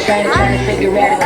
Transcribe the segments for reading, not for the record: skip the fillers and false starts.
trying to figure out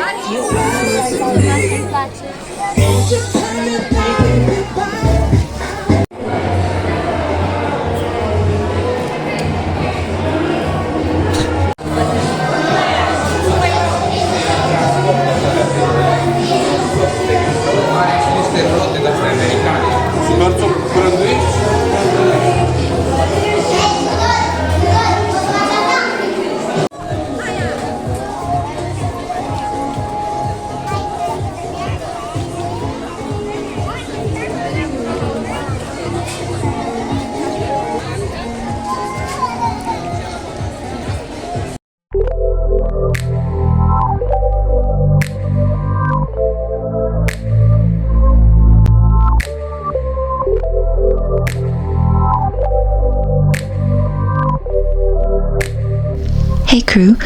Hey crew,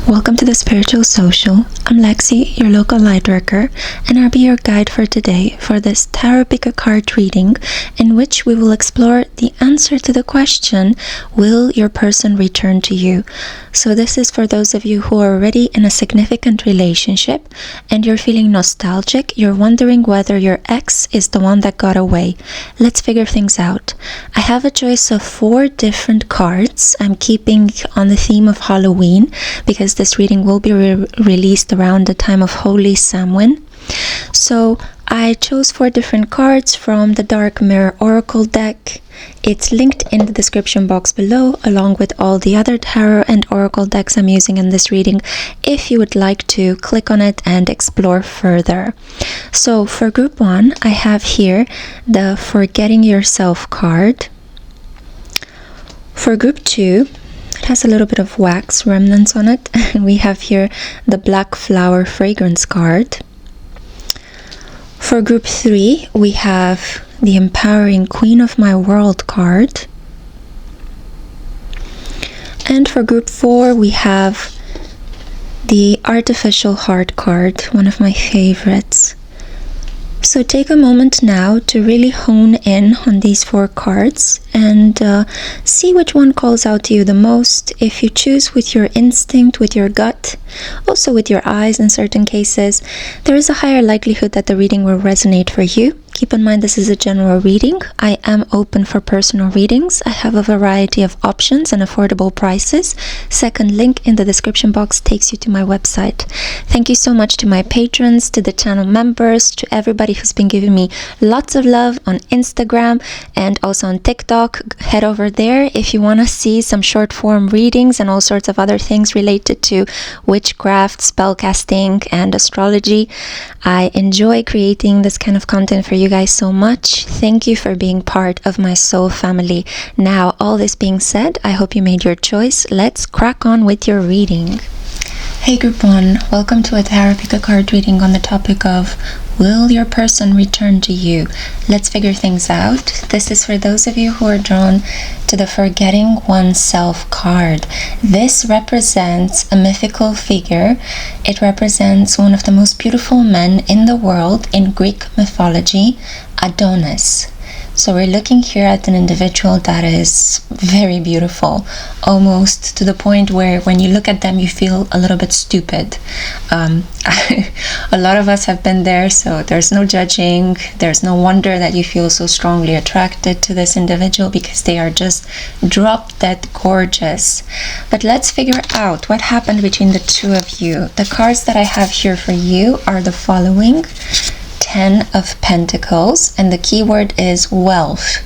welcome to the Spiritual Social. I'm Lexi, your local lightworker, and I'll be your guide for today for this tarot pickacard reading in which we will explore the answer to the question, will your person return to you? So this is for those of you who are already in a significant relationship and you're feeling nostalgic, you're wondering whether your ex is the one that got away. Let's figure things out. I have a choice of 4 different cards. I'm keeping on the theme of Halloween because this reading will be released around the time of Holy Samhain. So I chose 4 different cards from the Dark Mirror Oracle deck. It's linked in the description box below, along with all the other tarot and oracle decks I'm using in this reading, if you would like to click on it and explore further. So for group 1, I have here the Forgetting Yourself card. For group 2, it has a little bit of wax remnants on it. We have here the Black Flower Fragrance card. For group 3, we have the Empowering Queen of My World card. And for group 4, we have the Artificial Heart card, one of my favorites. So take a moment now to really hone in on these 4 cards and see which one calls out to you the most. If you choose with your instinct, with your gut, also with your eyes in certain cases, there is a higher likelihood that the reading will resonate for you. Keep in mind this is a general reading. I am open for personal readings. I have a variety of options and affordable prices. Second link in the description box takes you to my website. Thank you so much to my patrons, to the channel members, to everybody who's been giving me lots of love on Instagram and also on TikTok. Head over there if you want to see some short form readings and all sorts of other things related to witchcraft, spellcasting, and astrology. I enjoy creating this kind of content for you guys so much. Thank you for being part of my soul family. Now, all this being said, I hope you made your choice. Let's crack on with your reading. Hey group 1, welcome to a tarot pickacard reading on the topic of will your person return to you? Let's figure things out. This is for those of you who are drawn to the Forgetting Oneself card. This represents a mythical figure. It represents one of the most beautiful men in the world in Greek mythology, Adonis. So we're looking here at an individual that is very beautiful, almost to the point where when you look at them you feel a little bit stupid. A lot of us have been there, so there's no judging. There's no wonder that you feel so strongly attracted to this individual because they are just drop dead gorgeous. But let's figure out what happened between the two of you. The cards that I have here for you are the following: 10 of Pentacles, and the keyword is wealth.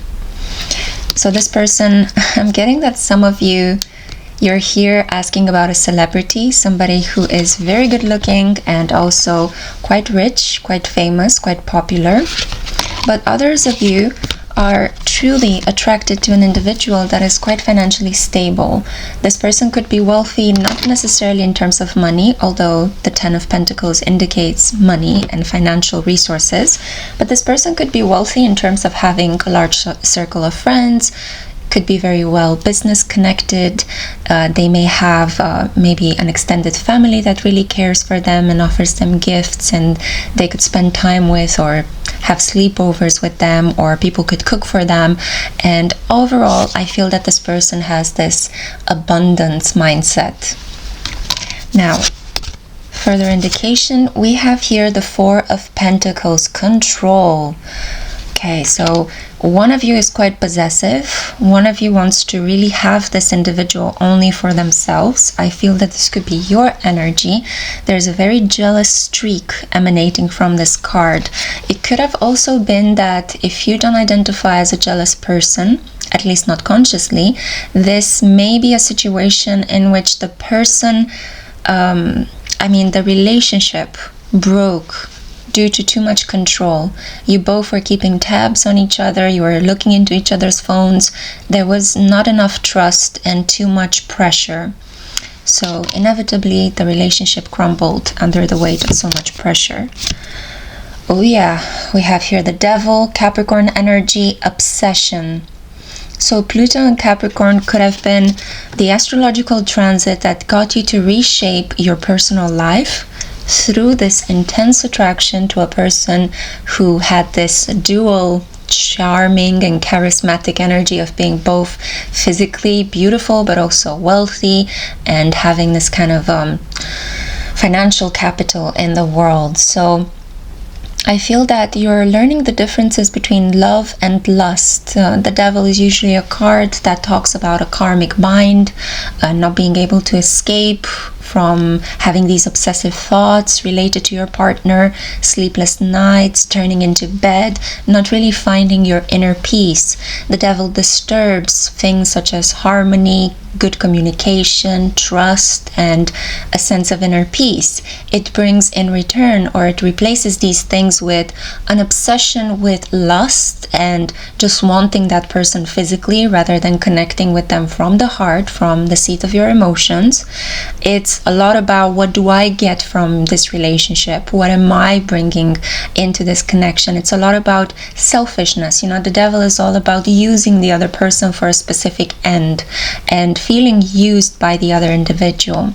So this person, I'm getting that some of you're here asking about a celebrity, somebody who is very good looking and also quite rich, quite famous, quite popular. But others of you are truly attracted to an individual that is quite financially stable. This person could be wealthy, not necessarily in terms of money, although the 10 of Pentacles indicates money and financial resources, but this person could be wealthy in terms of having a large circle of friends, could be very well business connected. They may have maybe an extended family that really cares for them and offers them gifts, and they could spend time with or have sleepovers with them, or people could cook for them. And overall, I feel that this person has this abundance mindset. Now, further indication, we have here the Four of Pentacles, control. Okay, so one of you is quite possessive. One of you wants to really have this individual only for themselves. I feel that this could be your energy. There's a very jealous streak emanating from this card. It could have also been that if you don't identify as a jealous person, at least not consciously, this may be a situation in which the person, the relationship broke due to too much control. You both were keeping tabs on each other, you were looking into each other's phones, there was not enough trust and too much pressure. So inevitably the relationship crumbled under the weight of so much pressure. Oh yeah, we have here the Devil, Capricorn energy, obsession. So Pluto and Capricorn could have been the astrological transit that got you to reshape your personal life through this intense attraction to a person who had this dual charming and charismatic energy of being both physically beautiful but also wealthy and having this kind of financial capital in the world. So I feel that you're learning the differences between love and lust. The Devil is usually a card that talks about a karmic bind, not being able to escape from having these obsessive thoughts related to your partner, sleepless nights, turning into bed, not really finding your inner peace. The Devil disturbs things such as harmony, good communication, trust, and a sense of inner peace. It brings in return, or it replaces these things with an obsession with lust and just wanting that person physically rather than connecting with them from the heart, from the seat of your emotions. It's a lot about, what do I get from this relationship? What am I bringing into this connection? It's a lot about selfishness. The Devil is all about using the other person for a specific end and feeling used by the other individual.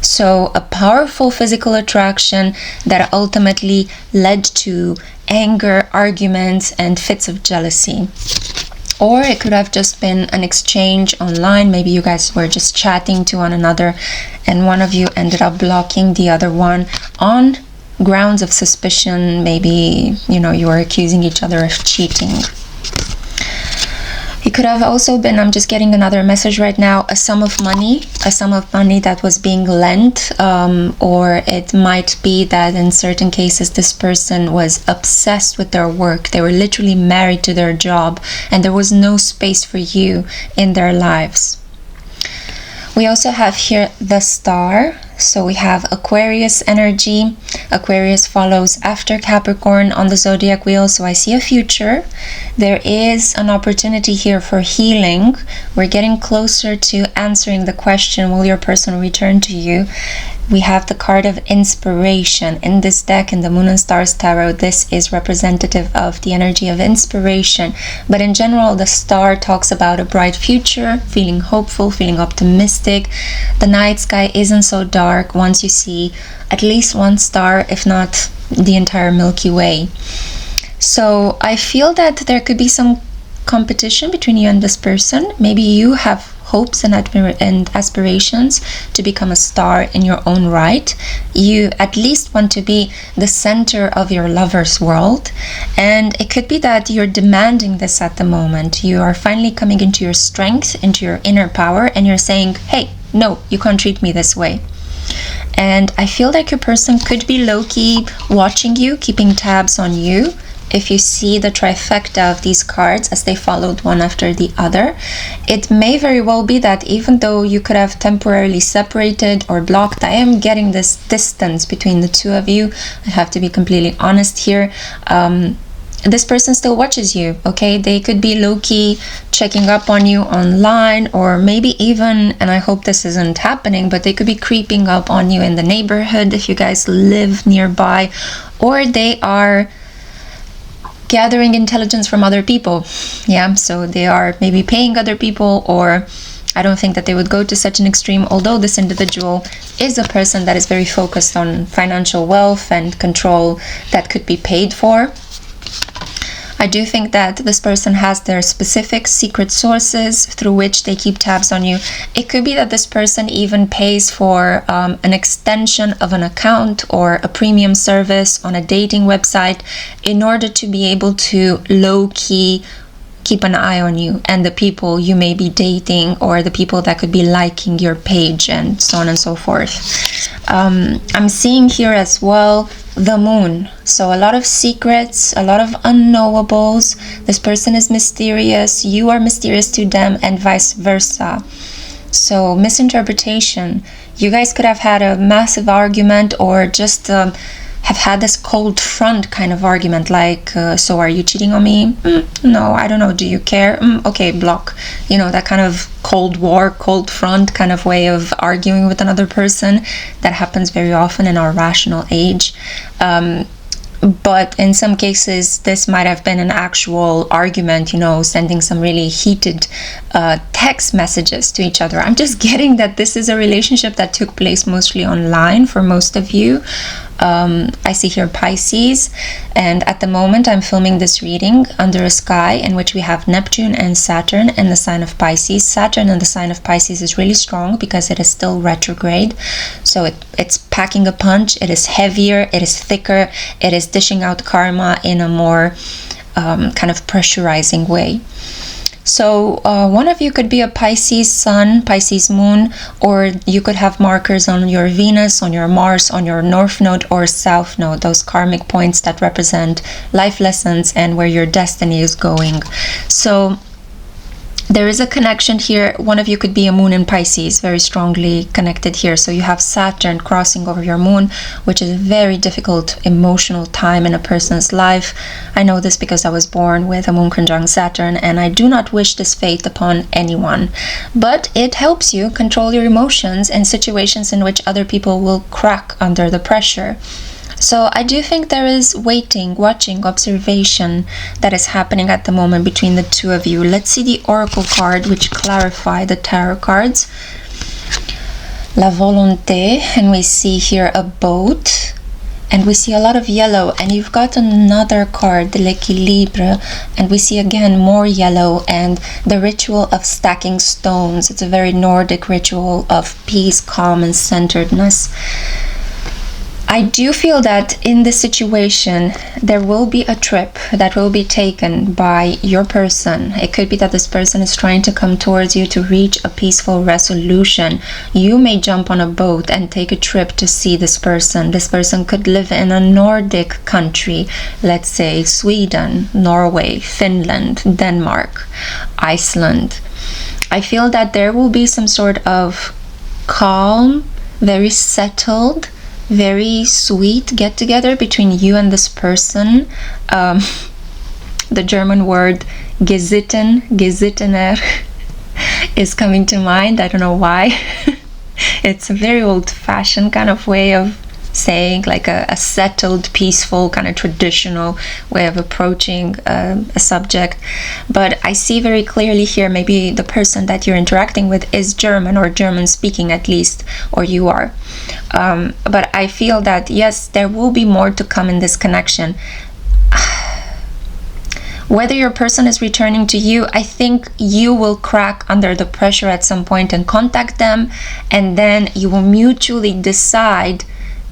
So a powerful physical attraction that ultimately led to anger, arguments, and fits of jealousy. Or it could have just been an exchange online. Maybe you guys were just chatting to one another and one of you ended up blocking the other one on grounds of suspicion. Maybe, you were accusing each other of cheating. It could have also been, I'm just getting another message right now, a sum of money that was being lent, or it might be that in certain cases this person was obsessed with their work. They were literally married to their job and there was no space for you in their lives. We also have here the Star. So we have Aquarius energy. Aquarius follows after Capricorn on the zodiac wheel. So I see a future. There is an opportunity here for healing. We're getting closer to answering the question, will your person return to you? We have the card of inspiration. In this deck, in the Moon and Stars Tarot, this is representative of the energy of inspiration. But in general, the Star talks about a bright future, feeling hopeful, feeling optimistic. The night sky isn't so dark once you see at least one star, if not the entire Milky Way. So I feel that there could be some competition between you and this person. Maybe you have hopes and aspirations to become a star in your own right. You at least want to be the center of your lover's world, and it could be that you're demanding this at the moment. You are finally coming into your strength, into your inner power, and you're saying, hey, no, you can't treat me this way. And I feel like your person could be low-key watching you, keeping tabs on you. If you see the trifecta of these cards as they followed one after the other, it may very well be that even though you could have temporarily separated or blocked, I am getting this distance between the two of you. I have to be completely honest here. This person still watches you, okay? They could be low-key checking up on you online, or maybe even, and I hope this isn't happening, but they could be creeping up on you in the neighborhood if you guys live nearby, or they are gathering intelligence from other people. Yeah, so they are maybe paying other people, or I don't think that they would go to such an extreme, although this individual is a person that is very focused on financial wealth and control that could be paid for. I do think that this person has their specific secret sources through which they keep tabs on you. It could be that this person even pays for an extension of an account or a premium service on a dating website in order to be able to low-key keep an eye on you and the people you may be dating, or the people that could be liking your page, and so on and so forth. I'm seeing here as well the moon. So a lot of secrets, a lot of unknowables. This person is mysterious, you are mysterious to them, and vice versa. So misinterpretation. You guys could have had a massive argument, or just have had this cold front kind of argument, like, so are you cheating on me? No, I don't know. Do you care? Okay, block. You know, that kind of cold war, cold front kind of way of arguing with another person. That happens very often in our rational age. But in some cases, this might have been an actual argument, you know, sending some really heated text messages to each other. I'm just getting that this is a relationship that took place mostly online for most of you. I see here Pisces, and at the moment I'm filming this reading under a sky in which we have Neptune and Saturn in the sign of Pisces. Saturn in the sign of Pisces is really strong because it is still retrograde, so it's packing a punch. It is heavier, it is thicker, it is dishing out karma in a more kind of pressurizing way. So one of you could be a Pisces Sun, Pisces Moon, or you could have markers on your Venus, on your Mars, on your North Node or South Node, those karmic points that represent life lessons and where your destiny is going. So there is a connection here. One of you could be a moon in Pisces, very strongly connected here. So you have Saturn crossing over your moon, which is a very difficult emotional time in a person's life. I know this because I was born with a moon conjunct Saturn, and I do not wish this fate upon anyone. But it helps you control your emotions in situations in which other people will crack under the pressure. So I do think there is waiting, watching, observation that is happening at the moment between the two of you. Let's see the oracle card which clarify the tarot cards. La volonté, and we see here a boat, and we see a lot of yellow, and you've got another card, the l'équilibre, and we see again more yellow and the ritual of stacking stones. It's a very Nordic ritual of peace, calm, and centeredness. I do feel that in this situation there will be a trip that will be taken by your person. It could be that this person is trying to come towards you to reach a peaceful resolution. You may jump on a boat and take a trip to see this person. This person could live in a Nordic country, let's say Sweden, Norway, Finland, Denmark, Iceland. I feel that there will be some sort of calm, very settled, very sweet get together between you and this person. The German word Gesittener is coming to mind. I don't know why. It's a very old-fashioned kind of way of saying, like a settled, peaceful, kind of traditional way of approaching a subject. But I see very clearly here, maybe the person that you're interacting with is German, or German speaking at least, or you are. But I feel that yes, there will be more to come in this connection. Whether your person is returning to you, I think you will crack under the pressure at some point and contact them, and then you will mutually decide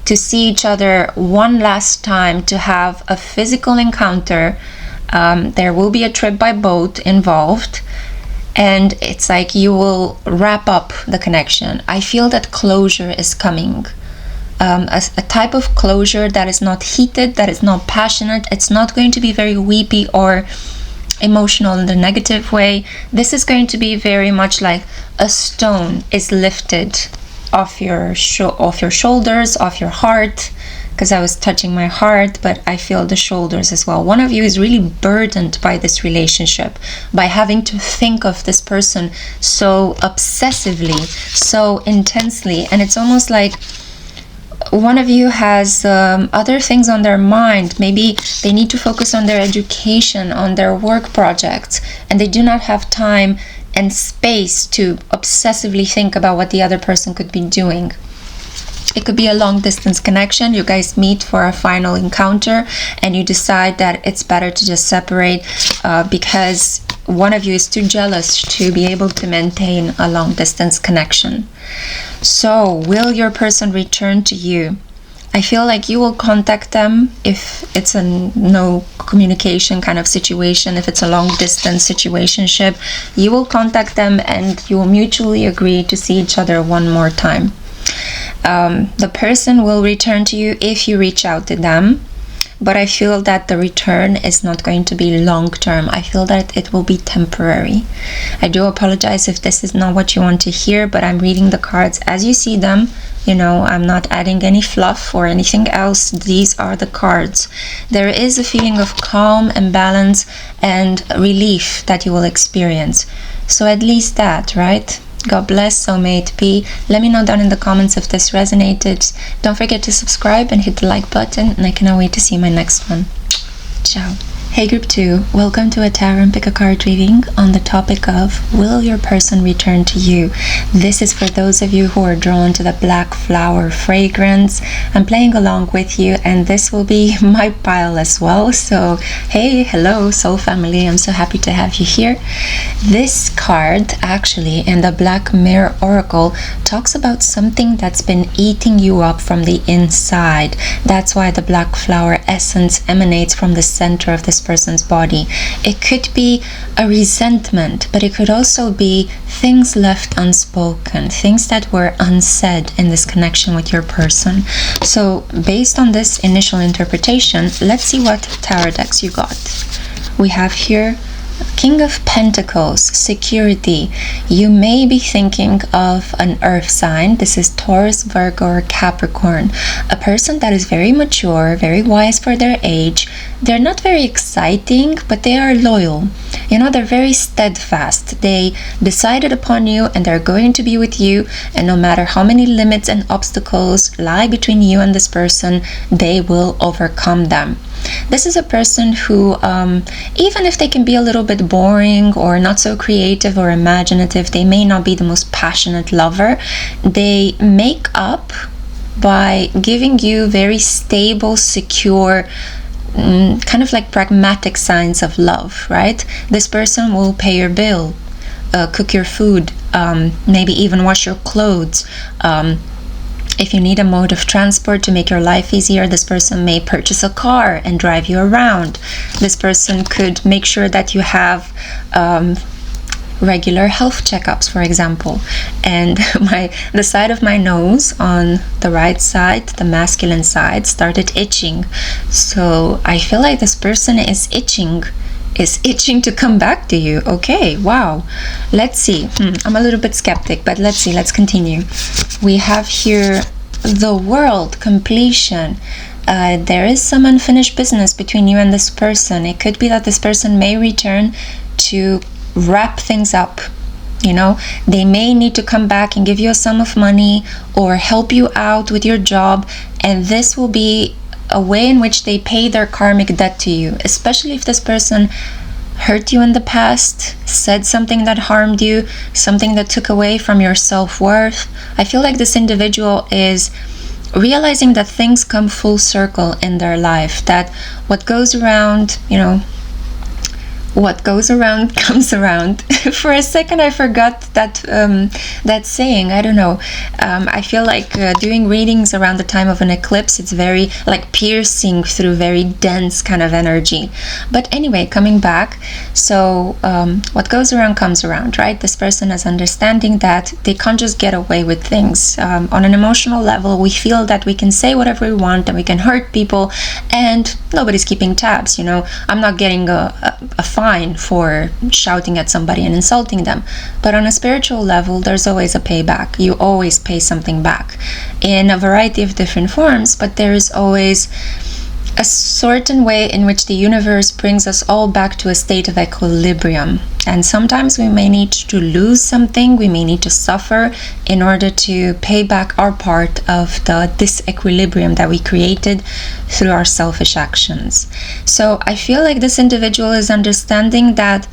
to see each other one last time, to have a physical encounter. There will be a trip by boat involved, and it's like you will wrap up the connection. I feel that closure is coming. A type of closure that is not heated, that is not passionate. It's not going to be very weepy or emotional in the negative way. This is going to be very much like a stone is lifted off your shoulders, off your heart, because I was touching my heart, but I feel the shoulders as well. One of you is really burdened by this relationship, by having to think of this person so obsessively, so intensely, and it's almost like one of you has other things on their mind. Maybe they need to focus on their education, on their work projects, and they do not have time and space to obsessively think about what the other person could be doing. It could be a long distance connection. You guys meet for a final encounter and you decide that it's better to just separate because one of you is too jealous to be able to maintain a long distance connection. So, will your person return to you? I feel like you will contact them if it's a no communication kind of situation. If it's a long distance situationship, you will contact them and you will mutually agree to see each other one more time. The person will return to you if you reach out to them, but I feel that the return is not going to be long term. I feel that it will be temporary. I do apologize if this is not what you want to hear, but I'm reading the cards as you see them. You know, I'm not adding any fluff or anything else. These are the cards. There is a feeling of calm and balance and relief that you will experience. So at least that, right? God bless, soulmate P. Let me know down in the comments if this resonated. Don't forget to subscribe and hit the like button, and I cannot wait to see my next one. Ciao. Hey Group 2, welcome to a tarot and pick a card reading on the topic of will your person return to you? This is for those of you who are drawn to the black flower fragrance. I'm playing along with you and this will be my pile as well. So hey, hello soul family, I'm so happy to have you here. This card actually in the Black Mirror Oracle talks about something that's been eating you up from the inside. That's why the black flower essence emanates from the center of this person's body. It could be a resentment, but it could also be things left unspoken, things that were unsaid in this connection with your person. So based on this initial interpretation, let's see what tarot decks you got. We have here King of Pentacles, security. You may be thinking of an earth sign. This is Taurus, Virgo, or Capricorn. A person that is very mature, very wise for their age. They're not very exciting, but they are loyal. You know, they're very steadfast. They decided upon you and they're going to be with you. And no matter how many limits and obstacles lie between you and this person, they will overcome them. This is a person who, even if they can be a little bit boring or not so creative or imaginative, they may not be the most passionate lover. They make up by giving you very stable, secure, kind of like pragmatic signs of love, right? This person will pay your bill, cook your food, maybe even wash your clothes. If you need a mode of transport to make your life easier, this person may purchase a car and drive you around. This person could make sure that you have regular health checkups, for example. And the side of my nose on the right side, the masculine side, started itching. So I feel like this person is itching to come back to you. Okay, wow. Let's see. I'm a little bit skeptic, but let's see. Let's continue. We have here the World, completion. There is some unfinished business between you and this person. It could be that this person may return to wrap things up. You know, they may need to come back and give you a sum of money or help you out with your job, and this will be a way in which they pay their karmic debt to you, especially if this person hurt you in the past, said something that harmed you, something that took away from your self-worth. I feel like this individual is realizing that things come full circle in their life, that what goes around, you know, what goes around comes around. For a second I forgot that saying. I don't know. I feel like doing readings around the time of an eclipse, it's very like piercing through very dense kind of energy. But anyway, coming back, so what goes around comes around, right? This person is understanding that they can't just get away with things. On an emotional level, we feel that we can say whatever we want and we can hurt people and nobody's keeping tabs. You know, I'm not getting a fine for shouting at somebody and insulting them, but on a spiritual level there's always a payback. You always pay something back in a variety of different forms, but there is always a certain way in which the universe brings us all back to a state of equilibrium. And sometimes we may need to lose something, we may need to suffer in order to pay back our part of the disequilibrium that we created through our selfish actions. So I feel like this individual is understanding that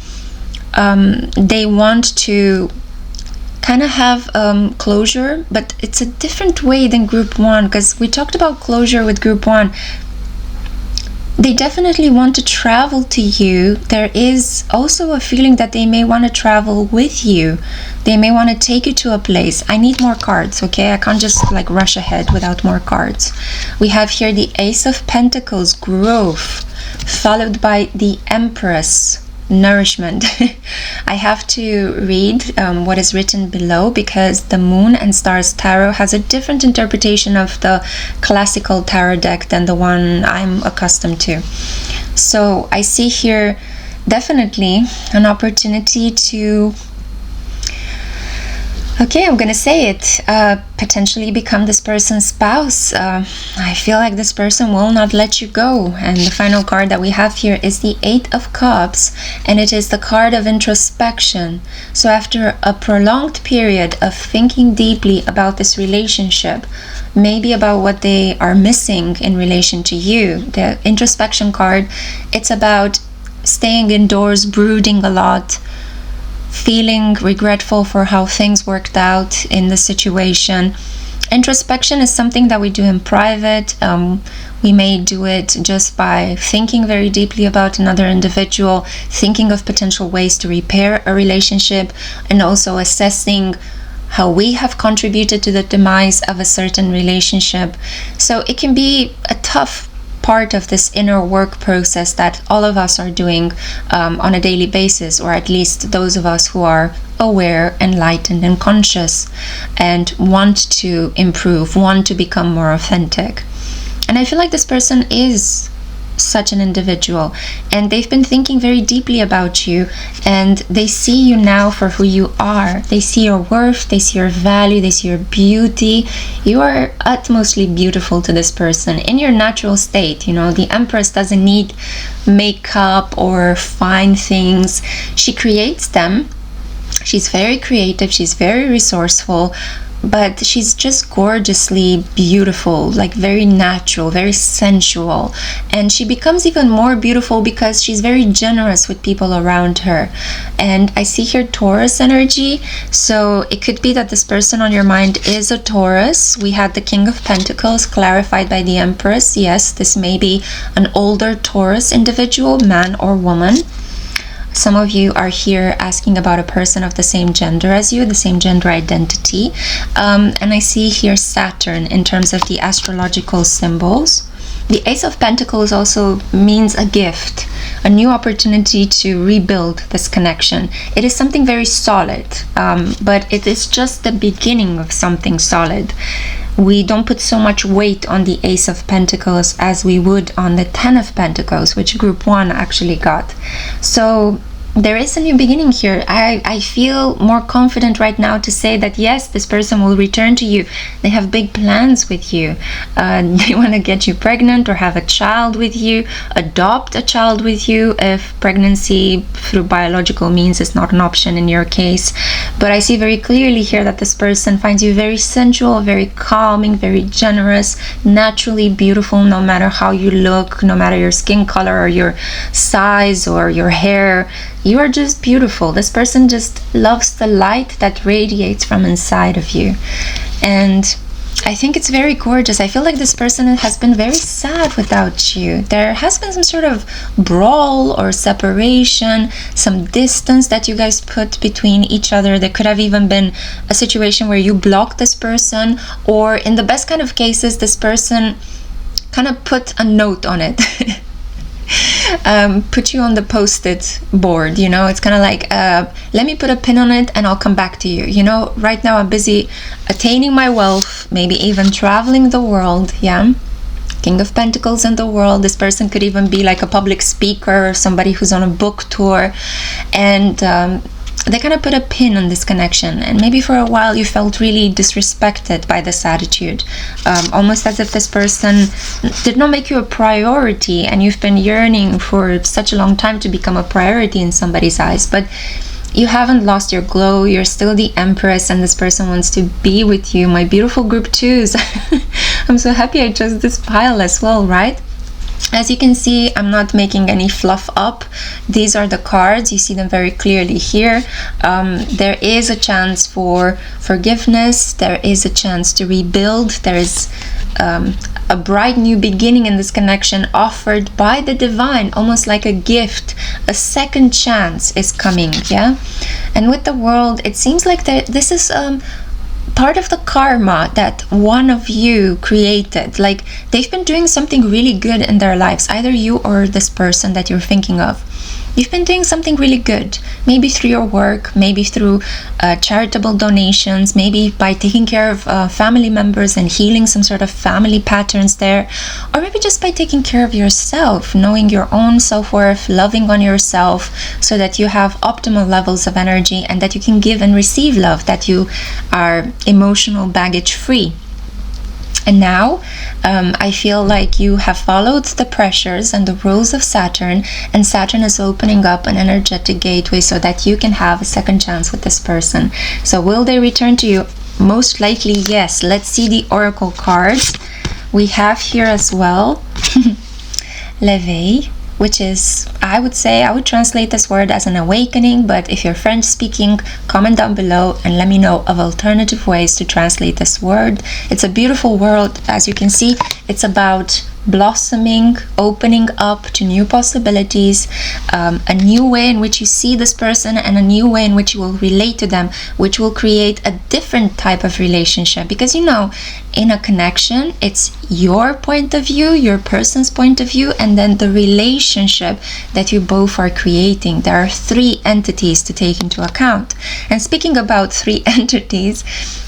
they want to kind of have closure, but it's a different way than group 1, because we talked about closure with group 1. They definitely want to travel to you. There is also a feeling that they may want to travel with you. They may want to take you to a place. I need more cards, okay? I can't just like rush ahead without more cards. We have here the Ace of Pentacles, growth, followed by the Empress, nourishment. I have to read what is written below, because the Moon and Stars Tarot has a different interpretation of the classical tarot deck than the one I'm accustomed to. So I see here definitely an opportunity to, okay, I'm gonna say it, potentially become this person's spouse. I feel like this person will not let you go. And the final card that we have here is the Eight of Cups, and it is the card of introspection. So after a prolonged period of thinking deeply about this relationship, maybe about what they are missing in relation to you, the introspection card, it's about staying indoors, brooding a lot, feeling regretful for how things worked out in the situation. Introspection is something that we do in private. We may do it just by thinking very deeply about another individual, thinking of potential ways to repair a relationship, and also assessing how we have contributed to the demise of a certain relationship. So it can be a tough part of this inner work process that all of us are doing on a daily basis, or at least those of us who are aware, enlightened, and conscious, and want to improve, want to become more authentic. And I feel like this person is such an individual, and they've been thinking very deeply about you, and they see you now for who you are. They see your worth, they see your value, they see your beauty. You are utmostly beautiful to this person in your natural state. You know, the Empress doesn't need makeup or fine things. She creates them. She's very creative, she's very resourceful, but she's just gorgeously beautiful, like very natural, very sensual. And she becomes even more beautiful because she's very generous with people around her. And I see here Taurus energy, so it could be that this person on your mind is a Taurus. We had the King of Pentacles clarified by the Empress. Yes, this may be an older Taurus individual, man or woman. Some of you are here asking about a person of the same gender as you, the same gender identity. And I see here Saturn in terms of the astrological symbols. The Ace of Pentacles also means a gift, a new opportunity to rebuild this connection. It is something very solid, but it is just the beginning of something solid. We don't put so much weight on the Ace of Pentacles as we would on the Ten of Pentacles, which group 1 actually got. So there is a new beginning here. I feel more confident right now to say that yes, this person will return to you. They have big plans with you. They want to get you pregnant or have a child with you, adopt a child with you if pregnancy through biological means is not an option in your case. But I see very clearly here that this person finds you very sensual, very calming, very generous, naturally beautiful, no matter how you look, no matter your skin color or your size or your hair. You are just beautiful. This person just loves the light that radiates from inside of you. And I think it's very gorgeous. I feel like this person has been very sad without you. There has been some sort of brawl or separation, some distance that you guys put between each other. There could have even been a situation where you blocked this person, or in the best kind of cases, this person kind of put a note on it. Put you on the post-it board, you know. It's kind of like, let me put a pin on it and I'll come back to you. You know, right now I'm busy attaining my wealth, maybe even traveling the world. Yeah, King of Pentacles in the world. This person could even be like a public speaker or somebody who's on a book tour, and they kind of put a pin on this connection, and maybe for a while you felt really disrespected by this attitude, almost as if this person did not make you a priority, and you've been yearning for such a long time to become a priority in somebody's eyes. But you haven't lost your glow. You're still the Empress, and this person wants to be with you. My beautiful group 2s. I'm so happy I chose this pile as well, right? As you can see, I'm not making any fluff up. These are the cards. You see them very clearly here. There is a chance for forgiveness. There is a chance to rebuild. There is a bright new beginning in this connection offered by the divine, almost like a gift. A second chance is coming, yeah? And with the world, it seems like this is part of the karma that one of you created. Like, they've been doing something really good in their lives, either you or this person that you're thinking of. You've been doing something really good, maybe through your work, maybe through charitable donations, maybe by taking care of family members and healing some sort of family patterns there, or maybe just by taking care of yourself, knowing your own self-worth, loving on yourself so that you have optimal levels of energy and that you can give and receive love, that you are emotional baggage free. And now I feel like you have followed the pressures and the rules of Saturn, and Saturn is opening up an energetic gateway so that you can have a second chance with this person. So will they return to you? Most likely yes. Let's see the oracle cards. We have here as well L'éveil, which is, I would translate this word as an awakening, but if you're French speaking, comment down below and let me know of alternative ways to translate this word. It's a beautiful word. As you can see, it's about blossoming, opening up to new possibilities, a new way in which you see this person and a new way in which you will relate to them, which will create a different type of relationship. Because you know, in a connection, it's your point of view, your person's point of view, and then the relationship that you both are creating. There are three entities to take into account. And speaking about three entities,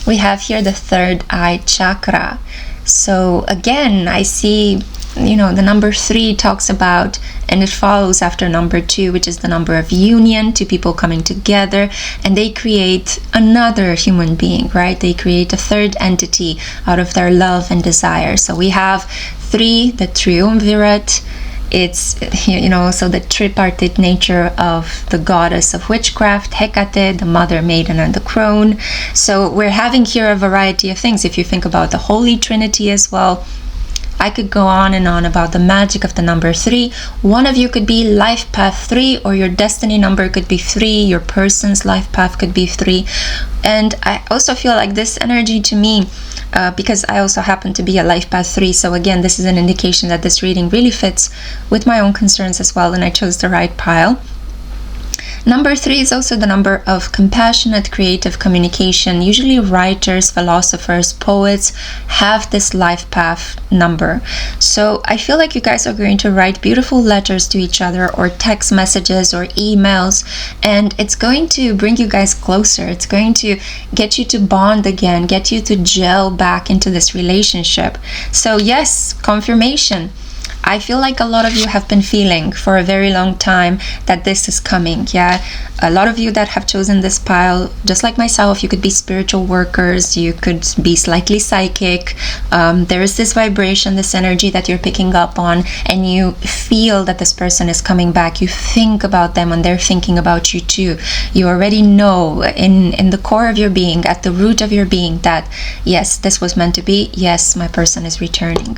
we have here the third eye chakra. So again, I see, you know, the number 3 talks about, and it follows after number 2, which is the number of union, two people coming together, and they create another human being, right? They create a third entity out of their love and desire. So we have 3, the triumvirate. It's, you know, so the tripartite nature of the goddess of witchcraft, Hecate, the mother, maiden, and the crone. So we're having here a variety of things. If you think about the Holy Trinity as well, I could go on and on about the magic of the number 3. One of you could be life path 3, or your destiny number could be 3, your person's life path could be 3. And I also feel like this energy to me, because I also happen to be a life path 3, so again, this is an indication that this reading really fits with my own concerns as well, and I chose the right pile. Number 3 is also the number of compassionate, creative communication. Usually writers, philosophers, poets have this life path number. So I feel like you guys are going to write beautiful letters to each other, or text messages or emails, and it's going to bring you guys closer. It's going to get you to bond again, get you to gel back into this relationship. So yes, confirmation. I feel like a lot of you have been feeling for a very long time that this is coming, yeah? A lot of you that have chosen this pile, just like myself, you could be spiritual workers, you could be slightly psychic. There is this vibration, this energy that you're picking up on, and you feel that this person is coming back. You think about them and they're thinking about you too. You already know in the core of your being, at the root of your being, that yes, this was meant to be. Yes, my person is returning.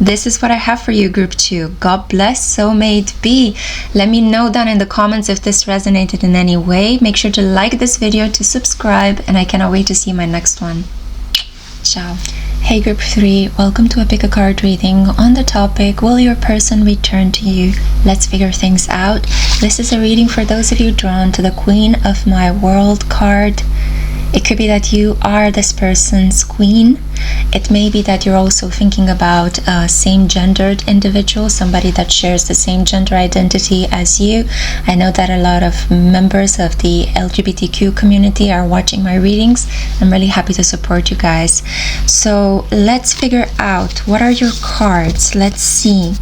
This is what I have for you, group 2. God bless, so may it be. Let me know down in the comments if this resonated in any way. Make sure to like this video, to subscribe, and I cannot wait to see my next one. Ciao. Hey group 3, welcome to a pick a card reading on the topic, will your person return to you? Let's figure things out. This is a reading for those of you drawn to the Queen of My World card. It could be that you are this person's queen. It may be that you're also thinking about a same-gendered individual, somebody that shares the same gender identity as you. I know that a lot of members of the LGBTQ community are watching my readings. I'm really happy to support you guys. So let's figure out, what are your cards? Let's see.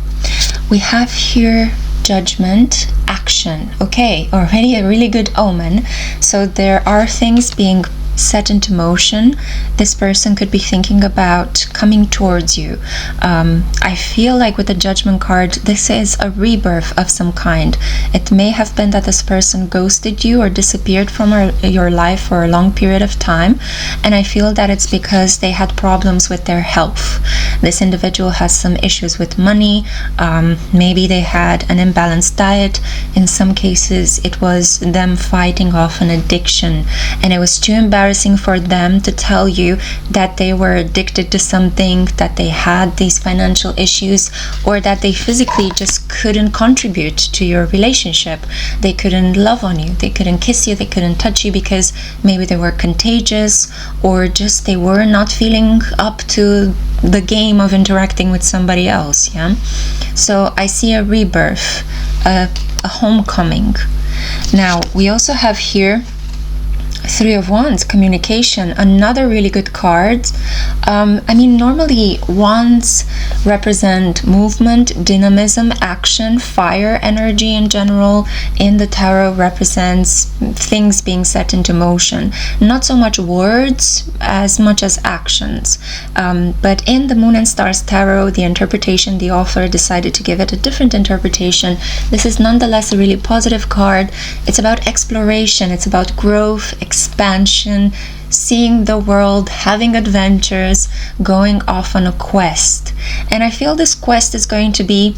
We have here judgment, action. Okay, already a really good omen. So there are things being set into motion. This person could be thinking about coming towards you. I feel like with the Judgment card, this is a rebirth of some kind. It may have been that this person ghosted you or disappeared from your life for a long period of time, and I feel that it's because they had problems with their health. This individual has some issues with money. Maybe they had an imbalanced diet. In some cases, it was them fighting off an addiction, and it was too embarrassing for them to tell you that they were addicted to something, that they had these financial issues, or that they physically just couldn't contribute to your relationship. They couldn't love on you, they couldn't kiss you, they couldn't touch you because maybe they were contagious, or just they were not feeling up to the game of interacting with somebody else. So I see a rebirth, a homecoming. Now we also have here Three of Wands, communication, another really good card. Normally wands represent movement, dynamism, action, fire energy in general. In the tarot represents things being set into motion. Not so much words as much as actions. But in the Moon and Stars tarot, the interpretation, the author decided to give it a different interpretation. This is nonetheless a really positive card. It's about exploration, it's about growth, expansion, seeing the world, having adventures, going off on a quest. And I feel this quest is going to be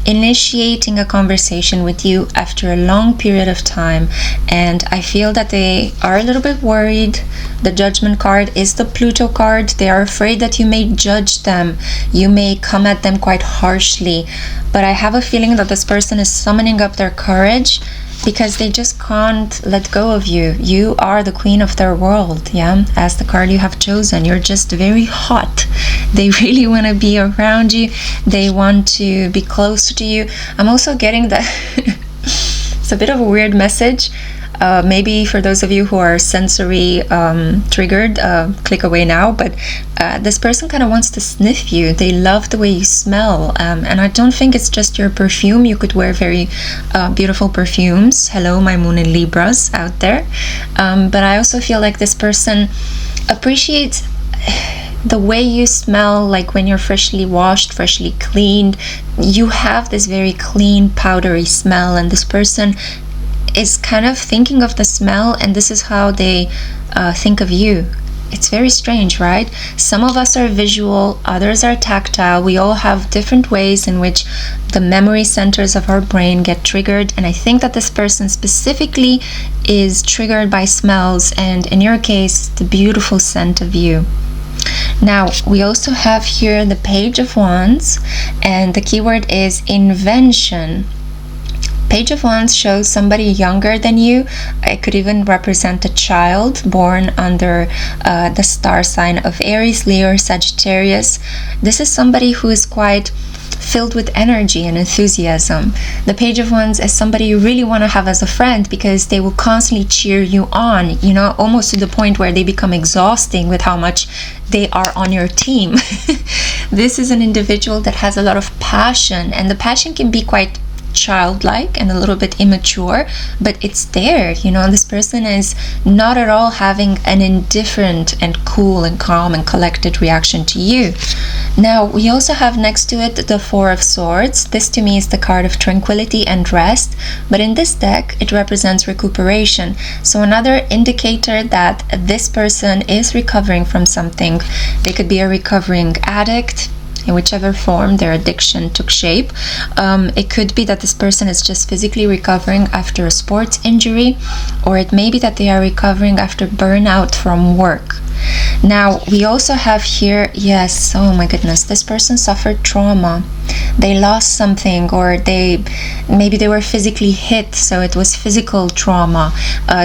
initiating a conversation with you after a long period of time, and I feel that they are a little bit worried. The Judgment card is the Pluto card. They are afraid that you may judge them, you may come at them quite harshly, but I have a feeling that this person is summoning up their courage because they just can't let go of you. You are the queen of their world, as the card you have chosen. You're just very hot. They really want to be around you. They want to be close to you. I'm also getting that it's a bit of a weird message. Maybe for those of you who are sensory triggered, click away now, but this person kind of wants to sniff you. They love the way you smell, and I don't think it's just your perfume. You could wear very beautiful perfumes. Hello, my Moon and Libras out there. But I also feel like this person appreciates the way you smell, like when you're freshly washed, freshly cleaned. You have this very clean, powdery smell, and this person is kind of thinking of the smell, and this is how they think of you. It's very strange, right? Some of us are visual, others are tactile. We all have different ways in which the memory centers of our brain get triggered, and I think that this person specifically is triggered by smells, and in your case, the beautiful scent of you. Now, we also have here the Page of Wands, and the keyword is invention. Page of Wands shows somebody younger than you. It could even represent a child born under the star sign of Aries, Leo, or Sagittarius. This is somebody who is quite filled with energy and enthusiasm. The Page of Wands is somebody you really want to have as a friend because they will constantly cheer you on, almost to the point where they become exhausting with how much they are on your team. This is an individual that has a lot of passion, and the passion can be quite childlike and a little bit immature, but it's there. This person is not at all having an indifferent and cool and calm and collected reaction to you. Now, we also have next to it the Four of Swords. This to me is the card of tranquility and rest, but in this deck it represents recuperation. So another indicator that this person is recovering from something. They could be a recovering addict, in whichever form their addiction took shape. It could be that this person is just physically recovering after a sports injury, or it may be that they are recovering after burnout from work. Now, we also have here, yes, oh my goodness, this person suffered trauma. They lost something, or maybe they were physically hit, so it was physical trauma.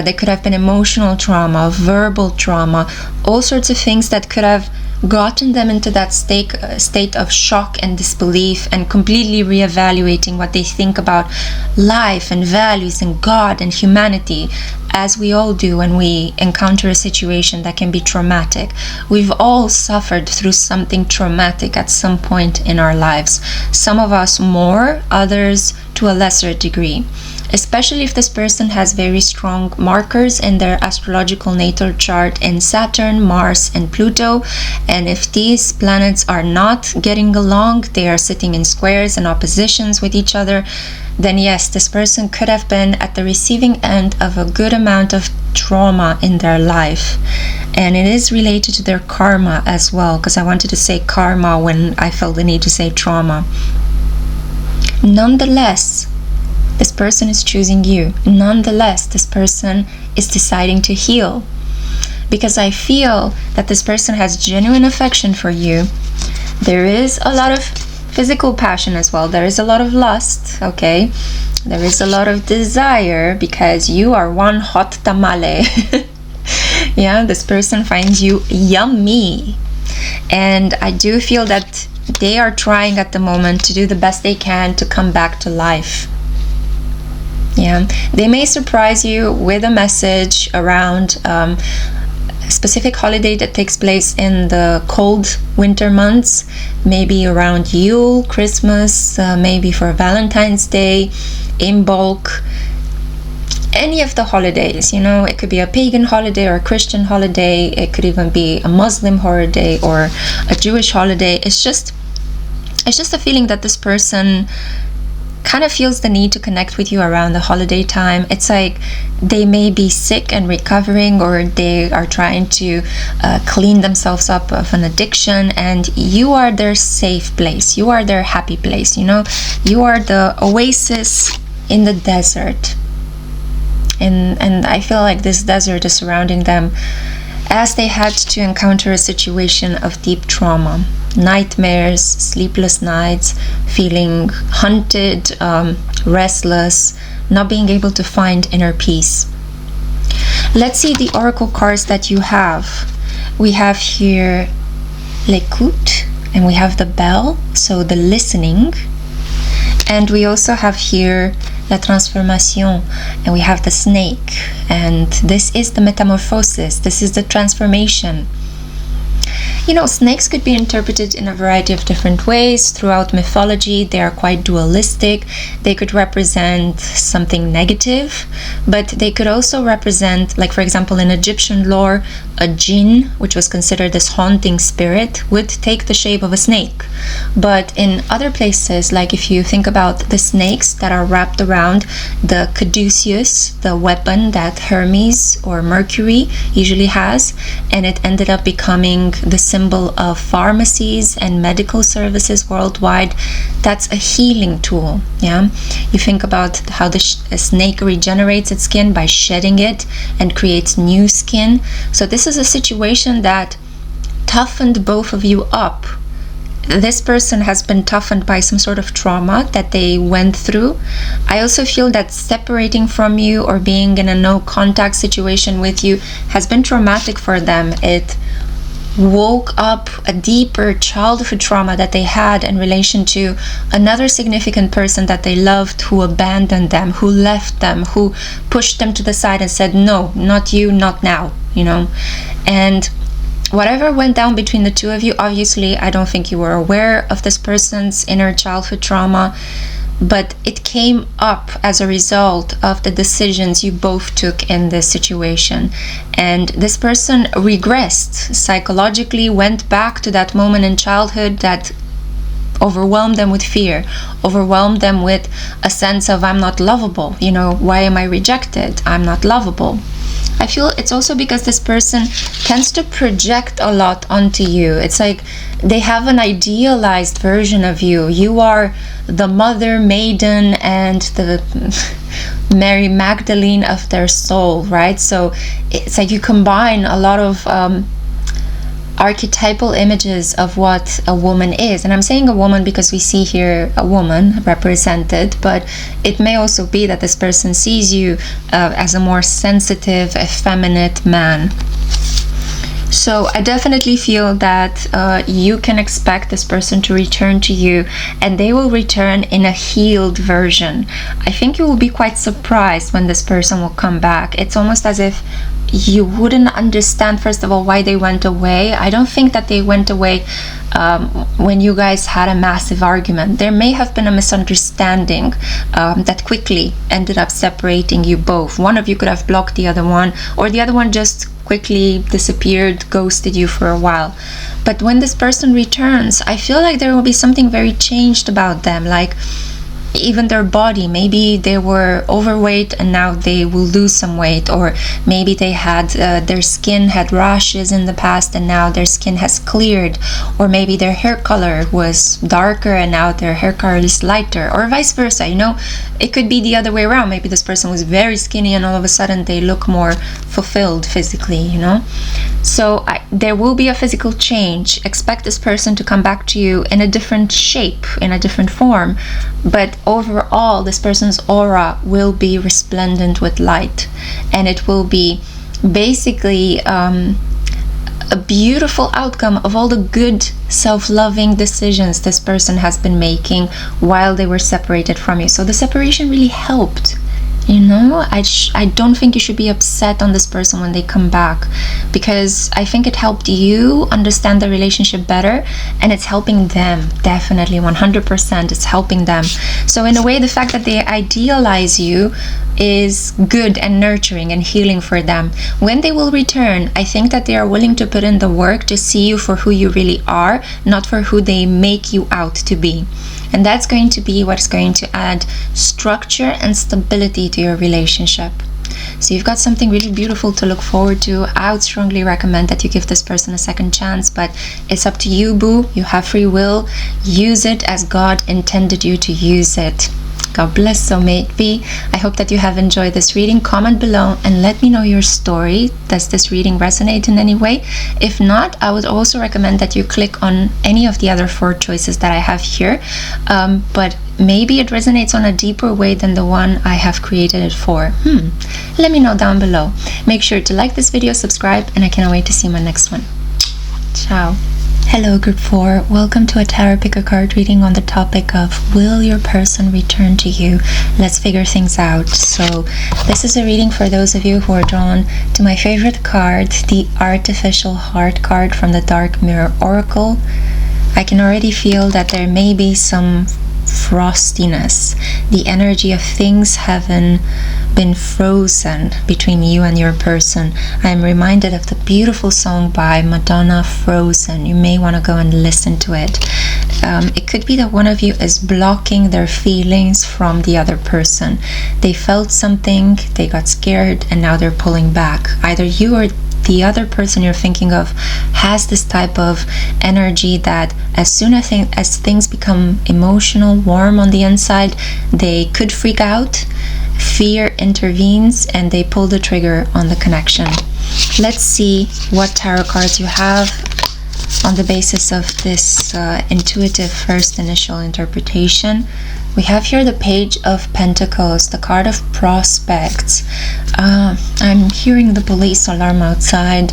They could have been emotional trauma, verbal trauma, all sorts of things that could have gotten them into that state of shock and disbelief, and completely reevaluating what they think about life and values and God and humanity, as we all do when we encounter a situation that can be traumatic. We've all suffered through something traumatic at some point in our lives. Some of us more, others to a lesser degree. especially if this person has very strong markers in their astrological natal chart in Saturn, Mars, and Pluto. And if these planets are not getting along, they are sitting in squares and oppositions with each other, then yes, this person could have been at the receiving end of a good amount of trauma in their life. And it is related to their karma as well, because I wanted to say karma when I felt the need to say trauma. Nonetheless, this person is choosing you. Nonetheless, this person is deciding to heal. Because I feel that this person has genuine affection for you. There is a lot of physical passion as well. There is a lot of lust, okay? There is a lot of desire because you are one hot tamale. Yeah, this person finds you yummy. And I do feel that they are trying at the moment to do the best they can to come back to life. Yeah, they may surprise you with a message around a specific holiday that takes place in the cold winter months, maybe around Yule, Christmas, maybe for Valentine's Day, in bulk. Any of the holidays, you know, it could be a pagan holiday or a Christian holiday, it could even be a Muslim holiday or a Jewish holiday. It's just a feeling that this person kind of feels the need to connect with you around the holiday time. It's like they may be sick and recovering, or they are trying to clean themselves up of an addiction, and you are their safe place, you are their happy place, you know, you are the oasis in the desert. And I feel like this desert is surrounding them as they had to encounter a situation of deep trauma, nightmares, sleepless nights, feeling hunted, restless, not being able to find inner peace. Let's see the oracle cards that you have. We have here l'écoute, and we have the bell, so the listening. And we also have here la transformation, and we have the snake, and this is the metamorphosis, this is the transformation. You know, snakes could be interpreted in a variety of different ways throughout mythology. They are quite dualistic. They could represent something negative, but they could also represent, like for example in Egyptian lore, a jinn, which was considered this haunting spirit, would take the shape of a snake. But in other places, like if you think about the snakes that are wrapped around the caduceus, the weapon that Hermes or Mercury usually has, and it ended up becoming the symbol of pharmacies and medical services worldwide, that's a healing tool. Yeah, you think about how the snake regenerates its skin by shedding it and creates new skin. So this is a situation that toughened both of you up. This person has been toughened by some sort of trauma that they went through. I also feel that separating from you or being in a no contact situation with you has been traumatic for them. It woke up a deeper childhood trauma that they had in relation to another significant person that they loved, who abandoned them, who left them, who pushed them to the side and said, no, not you, not now, you know. And whatever went down between the two of you, obviously I don't think you were aware of this person's inner childhood trauma, but it came up as a result of the decisions you both took in this situation. And this person regressed psychologically, went back to that moment in childhood that overwhelmed them with fear, overwhelmed them with a sense of, I'm not lovable, you know, why am I rejected? I'm not lovable. I feel it's also because this person tends to project a lot onto you. It's like they have an idealized version of you. You are the mother maiden and the Mary Magdalene of their soul, right? So it's like you combine a lot of archetypal images of what a woman is. And I'm saying a woman because we see here a woman represented, but it may also be that this person sees you as a more sensitive, effeminate man. So I definitely feel that you can expect this person to return to you, and they will return in a healed version. I think you will be quite surprised when this person will come back. It's almost as if you wouldn't understand, first of all, why they went away. I don't think that they went away when you guys had a massive argument. There may have been a misunderstanding that quickly ended up separating you both. One of you could have blocked the other one, or the other one just quickly disappeared, ghosted you for a while. But when this person returns, I feel like there will be something very changed about them, like even their body. Maybe they were overweight and now they will lose some weight, or maybe they had their skin had rashes in the past and now their skin has cleared, or maybe their hair color was darker and now their hair color is lighter, or vice versa. You know, it could be the other way around. Maybe this person was very skinny and all of a sudden they look more fulfilled physically, you know. So there will be a physical change. Expect this person to come back to you in a different shape, in a different form, but overall this person's aura will be resplendent with light, and it will be basically a beautiful outcome of all the good self-loving decisions this person has been making while they were separated from you. So the separation really helped. You know, I don't think you should be upset on this person when they come back, because I think it helped you understand the relationship better, and it's helping them. Definitely 100% it's helping them. So in a way, the fact that they idealize you is good and nurturing and healing for them. When they will return, I think that they are willing to put in the work to see you for who you really are, not for who they make you out to be. And that's going to be what's going to add structure and stability to your relationship. So you've got something really beautiful to look forward to. I would strongly recommend that you give this person a second chance, but it's up to you, boo. You have free will. Use it as God intended you to use it. God bless, so may it be. I hope that you have enjoyed this reading. Comment below and let me know your story. Does this reading resonate in any way? If not, I would also recommend that you click on any of the other 4 choices that I have here. But maybe it resonates on a deeper way than the one I have created it for. Let me know down below. Make sure to like this video, subscribe, and I cannot wait to see my next one. Ciao. Hello group 4, welcome to a tarot pick a card reading on the topic of will your person return to you? Let's figure things out. So this is a reading for those of you who are drawn to my favorite card, the Artificial Heart card from the Dark Mirror Oracle. I can already feel that there may be some frostiness, the energy of things having been frozen between you and your person. I'm reminded of the beautiful song by Madonna, Frozen. You may want to go and listen to it. It could be that one of you is blocking their feelings from the other person. They felt something, they got scared, and now they're pulling back. Either you or the other person you're thinking of has this type of energy that as soon as things become emotional, warm on the inside, they could freak out. Fear intervenes and they pull the trigger on the connection. Let's see what tarot cards you have on the basis of this intuitive first initial interpretation. We have here the Page of Pentacles, the card of prospects. I'm hearing the police alarm outside,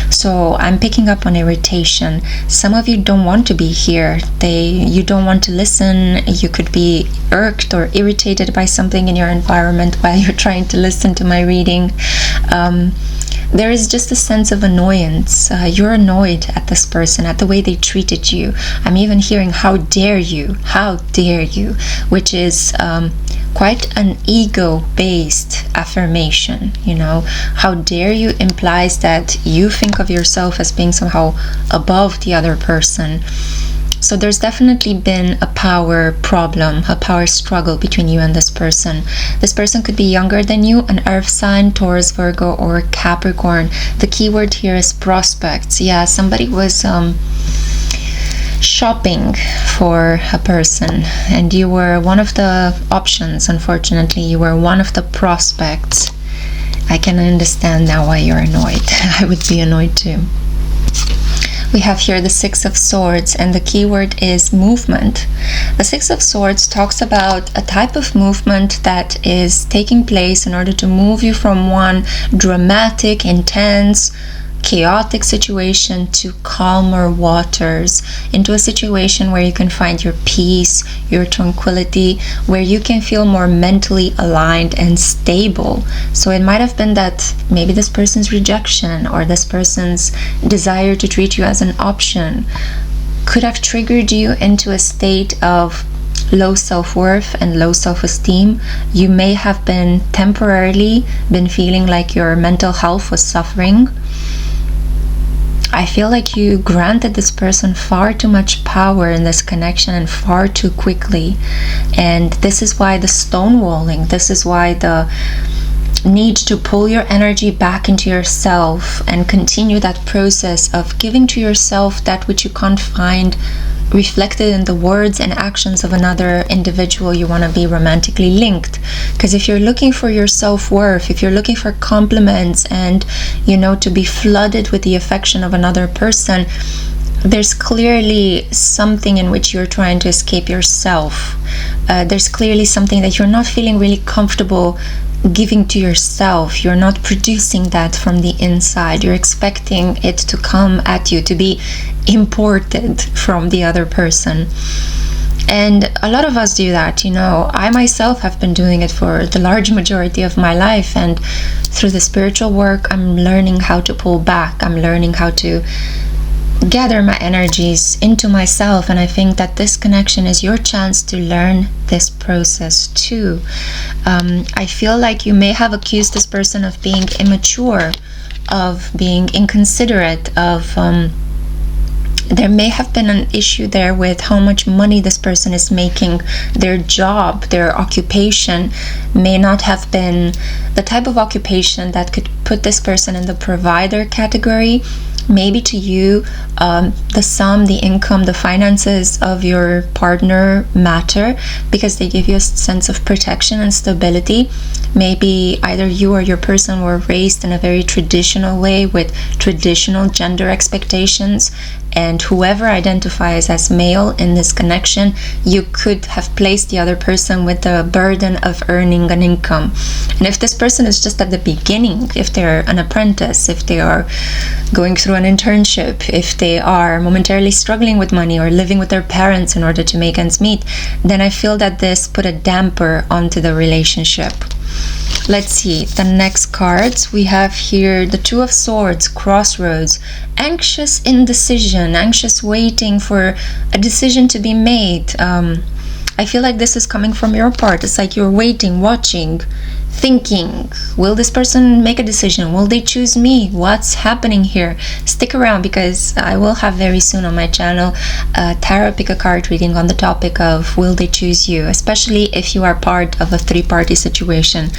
so I'm picking up on irritation. Some of you don't want to be here. You don't want to listen. You could be irked or irritated by something in your environment while you're trying to listen to my reading. There is just a sense of annoyance. You're annoyed at this person, at the way they treated you. I'm even hearing how dare you, which is quite an ego-based affirmation. You know, how dare you implies that you think of yourself as being somehow above the other person. So there's definitely been a power problem, a power struggle between you and this person. This person could be younger than you, an earth sign, Taurus, Virgo, or Capricorn. The key word here is prospects. Yeah, somebody was shopping for a person and you were one of the options. Unfortunately, you were one of the prospects. I can understand now why you're annoyed. I would be annoyed too. We have here the Six of Swords, and the key word is movement. The Six of Swords talks about a type of movement that is taking place in order to move you from one dramatic, intense, chaotic situation to calmer waters, into a situation where you can find your peace, your tranquility, where you can feel more mentally aligned and stable. So it might have been that maybe this person's rejection or this person's desire to treat you as an option could have triggered you into a state of low self-worth and low self-esteem. You may have been temporarily feeling like your mental health was suffering. I feel like you granted this person far too much power in this connection and far too quickly. And this is why the stonewalling, this is why the need to pull your energy back into yourself and continue that process of giving to yourself that which you can't find reflected in the words and actions of another individual you want to be romantically linked. Because if you're looking for your self-worth, if you're looking for compliments and, you know, to be flooded with the affection of another person, there's clearly something in which you're trying to escape yourself. There's clearly something that you're not feeling really comfortable giving to yourself. You're not producing that from the inside. You're expecting it to come at you, to be imported from the other person. And a lot of us do that, you know. I myself have been doing it for the large majority of my life, and through the spiritual work, I'm learning how to pull back. I'm learning how to gather my energies into myself, and I think that this connection is your chance to learn this process too. I feel like you may have accused this person of being immature, of being inconsiderate, of there may have been an issue there with how much money this person is making. Their job, their occupation may not have been the type of occupation that could put this person in the provider category. Maybe to you, the sum, the income, the finances of your partner matter because they give you a sense of protection and stability. Maybe either you or your person were raised in a very traditional way with traditional gender expectations, and whoever identifies as male in this connection, you could have placed the other person with the burden of earning an income. And if this person is just at the beginning, if they're an apprentice, if they are going through an internship, if they are momentarily struggling with money or living with their parents in order to make ends meet, then I feel that this put a damper onto the relationship. Let's see the next cards. We have here the Two of Swords, Crossroads, anxious indecision, anxious waiting for a decision to be made. I feel like this is coming from your part. It's like you're waiting, watching, thinking, will this person make a decision? Will they choose me? What's happening here? Stick around, because I will have very soon on my channel a tarot pick-a-card reading on the topic of will they choose you, especially if you are part of a three-party situation.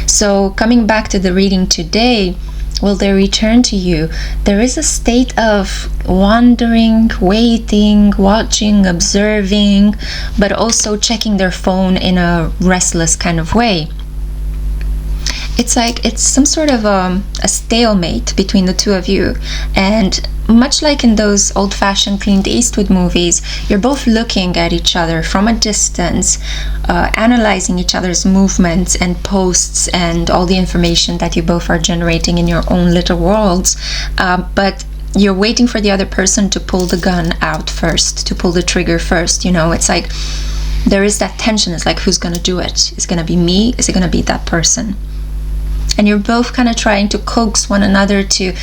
So coming back to the reading today, will they return to you? There is a state of wandering, waiting, watching, observing, but also checking their phone in a restless kind of way. It's like it's some sort of a stalemate between the two of you. And much like in those old-fashioned Clint Eastwood movies, you're both looking at each other from a distance, analyzing each other's movements and posts and all the information that you both are generating in your own little worlds. But you're waiting for the other person to pull the gun out first, to pull the trigger first. You know, it's like there is that tension. It's like, who's going to do it? Is it going to be me? Is it going to be that person? And you're both kind of trying to coax one another to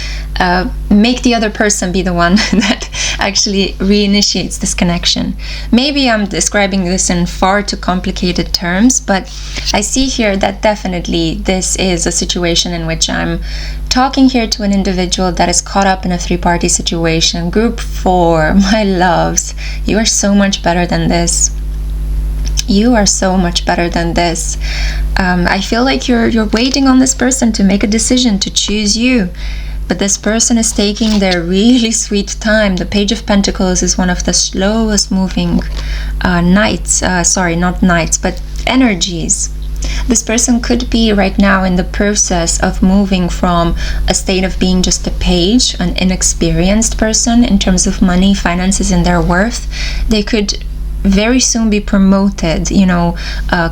make the other person be the one that actually reinitiates this connection. Maybe I'm describing this in far too complicated terms, but I see here that definitely this is a situation in which I'm talking here to an individual that is caught up in a three-party situation. Group 4, my loves, you are so much better than this. You are so much better than this. I feel like you're waiting on this person to make a decision, to choose you. But this person is taking their really sweet time. The Page of Pentacles is one of the slowest moving energies. This person could be right now in the process of moving from a state of being just a page, an inexperienced person in terms of money, finances, and their worth. They could very soon be promoted. You know,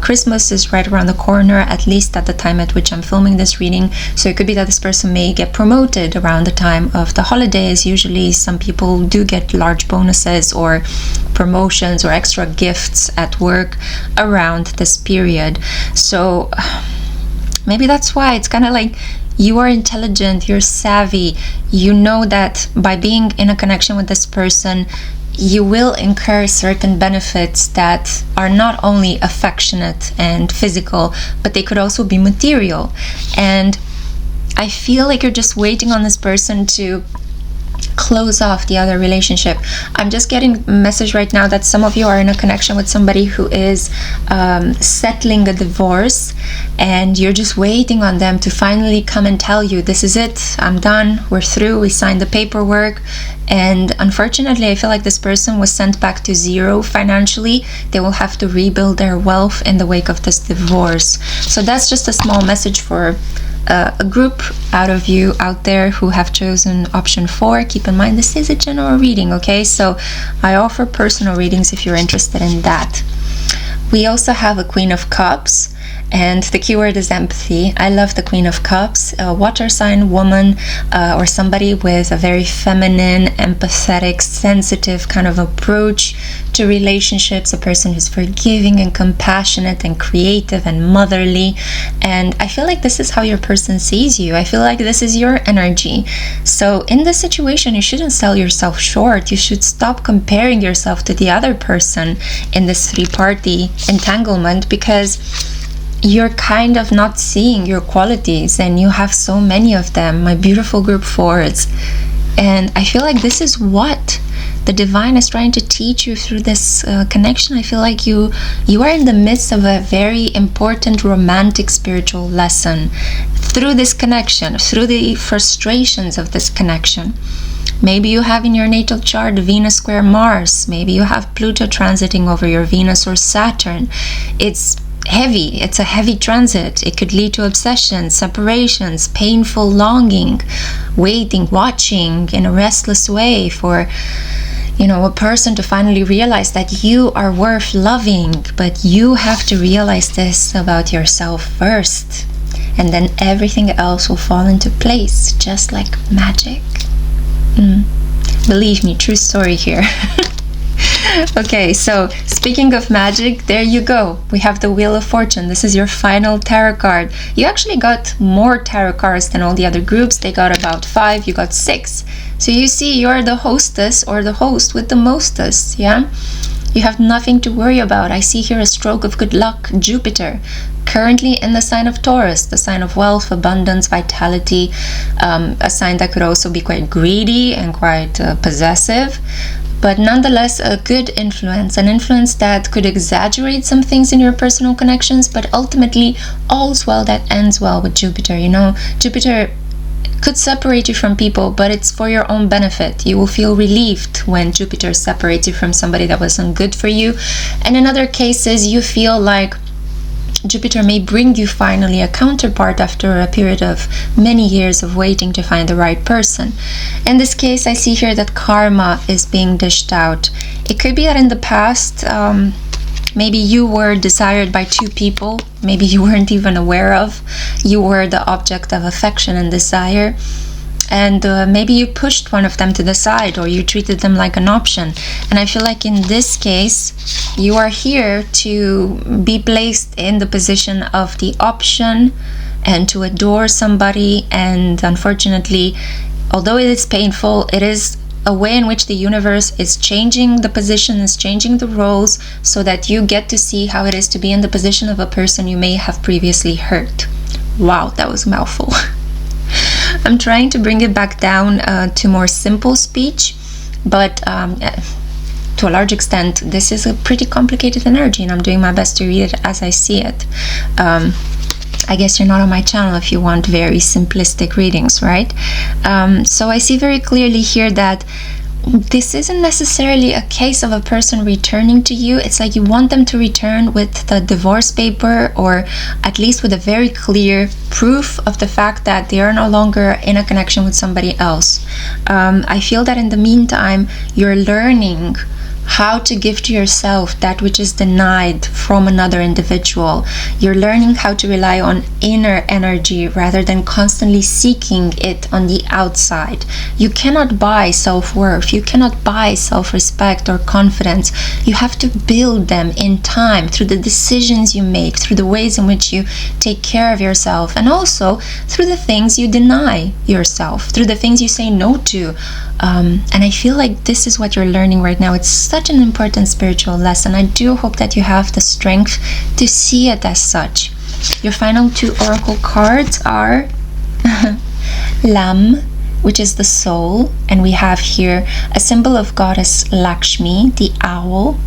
Christmas is right around the corner, at least at the time at which I'm filming this reading. So it could be that this person may get promoted around the time of the holidays. Usually some people do get large bonuses or promotions or extra gifts at work around this period. So maybe that's why it's kind of like you are intelligent, you're savvy, you know that by being in a connection with this person, you will incur certain benefits that are not only affectionate and physical, but they could also be material. And I feel like you're just waiting on this person to close off the other relationship. I'm just getting a message right now that some of you are in a connection with somebody who is settling a divorce, and you're just waiting on them to finally come and tell you, this is it, I'm done, we're through, we signed the paperwork. And unfortunately, I feel like this person was sent back to zero financially. They will have to rebuild their wealth in the wake of this divorce. So that's just a small message for a group out of you out there who have chosen option 4. Keep in mind, this is a general reading, okay? So I offer personal readings if you're interested in that. We also have a Queen of Cups, and the keyword is empathy. I love the Queen of Cups, a water sign woman, or somebody with a very feminine, empathetic, sensitive kind of approach to relationships, a person who's forgiving and compassionate and creative and motherly. And I feel like this is how your person sees you. I feel like this is your energy. So in this situation, you shouldn't sell yourself short. You should stop comparing yourself to the other person in this 3-party entanglement, because you're kind of not seeing your qualities, and you have so many of them, my beautiful group 4s. And I feel like this is what the divine is trying to teach you through this connection. I feel like you are in the midst of a very important romantic spiritual lesson through this connection, through the frustrations of this connection. Maybe you have in your natal chart Venus square Mars. Maybe you have Pluto transiting over your Venus or Saturn. It's heavy. It's a heavy transit. It could lead to obsessions, separations, painful longing, waiting, watching in a restless way for, you know, a person to finally realize that you are worth loving. But you have to realize this about yourself first, and then everything else will fall into place, just like magic. Believe me, true story here. Okay, so speaking of magic, there you go. We have the Wheel of Fortune. This is your final tarot card. You actually got more tarot cards than all the other groups. They got about 5, you got 6. So you see, you're the hostess or the host with the mostest, yeah? You have nothing to worry about. I see here a stroke of good luck, Jupiter, currently in the sign of Taurus, the sign of wealth, abundance, vitality, a sign that could also be quite greedy and quite possessive, but nonetheless a good influence, an influence that could exaggerate some things in your personal connections, but ultimately all's well that ends well with Jupiter. You know, Jupiter could separate you from people, but it's for your own benefit. You will feel relieved when Jupiter separates you from somebody that wasn't good for you. And in other cases, you feel like Jupiter may bring you finally a counterpart after a period of many years of waiting to find the right person. In this case, I see here that karma is being dished out. It could be that in the past, maybe you were desired by 2 people, maybe you weren't even aware of. You were the object of affection and desire, and maybe you pushed one of them to the side, or you treated them like an option. And I feel like in this case, you are here to be placed in the position of the option and to adore somebody. And unfortunately, although it is painful, it is a way in which the universe is changing the position, is changing the roles, so that you get to see how it is to be in the position of a person you may have previously hurt. Wow, that was a mouthful. I'm trying to bring it back down to more simple speech, but to a large extent, this is a pretty complicated energy, and I'm doing my best to read it as I see it. I guess you're not on my channel if you want very simplistic readings, right? So I see very clearly here that this isn't necessarily a case of a person returning to you. It's like you want them to return with the divorce paper, or at least with a very clear proof of the fact that they are no longer in a connection with somebody else. I feel that in the meantime, you're learning how to give to yourself that which is denied from another individual. You're learning how to rely on inner energy rather than constantly seeking it on the outside. You cannot buy self-worth. You cannot buy self-respect or confidence. You have to build them in time through the decisions you make, through the ways in which you take care of yourself, and also through the things you deny yourself, through the things you say no to. And I feel like this is what you're learning right now. It's such an important spiritual lesson. I do hope that you have the strength to see it as such. Your final 2 oracle cards are Lam, which is the soul, and we have here a symbol of goddess Lakshmi, the owl.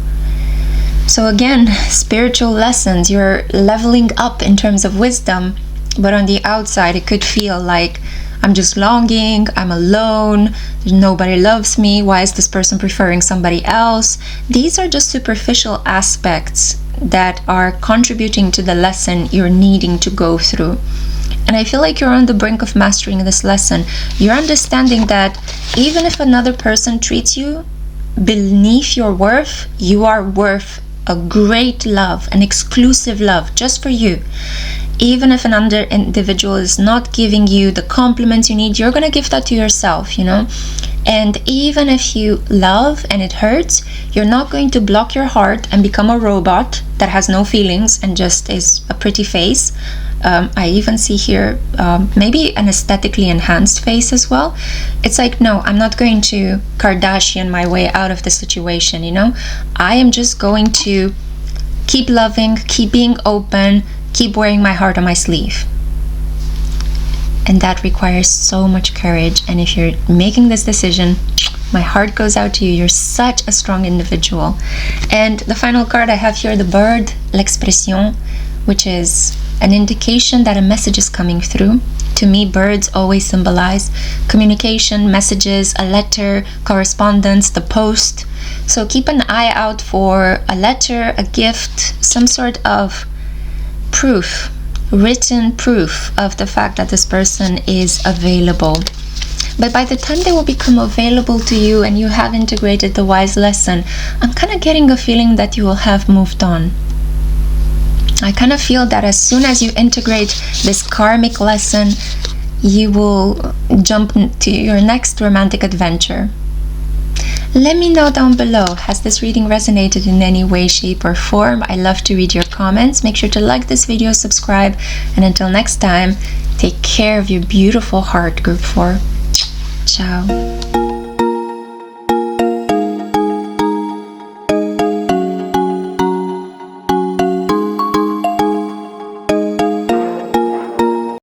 So again, spiritual lessons. You're leveling up in terms of wisdom, but on the outside it could feel like I'm just longing, I'm alone, nobody loves me, why is this person preferring somebody else? These are just superficial aspects that are contributing to the lesson you're needing to go through. And I feel like you're on the brink of mastering this lesson. You're understanding that even if another person treats you beneath your worth, you are worth a great love, an exclusive love just for you. Even if another individual is not giving you the compliments you need, you're going to give that to yourself, you know? And even if you love and it hurts, you're not going to block your heart and become a robot that has no feelings and just is a pretty face. I even see here maybe an aesthetically enhanced face as well. It's like, no, I'm not going to Kardashian my way out of the situation, you know? I am just going to keep loving, keep being open, keep wearing my heart on my sleeve. And that requires so much courage. And if you're making this decision, my heart goes out to you. You're such a strong individual. And the final card I have here, the bird, l'expression, which is an indication that a message is coming through. To me, birds always symbolize communication, messages, a letter, correspondence, the post. So keep an eye out for a letter, a gift, some sort of proof, written proof of the fact that this person is available. But by the time they will become available to you and you have integrated the wise lesson, I'm kind of getting a feeling that you will have moved on. I kind of feel that as soon as you integrate this karmic lesson, you will jump to your next romantic adventure. Let me know down below, has this reading resonated in any way, shape, or form? I love to read your comments. Make sure to like this video, subscribe, and until next time, take care of your beautiful heart, Group 4. Ciao.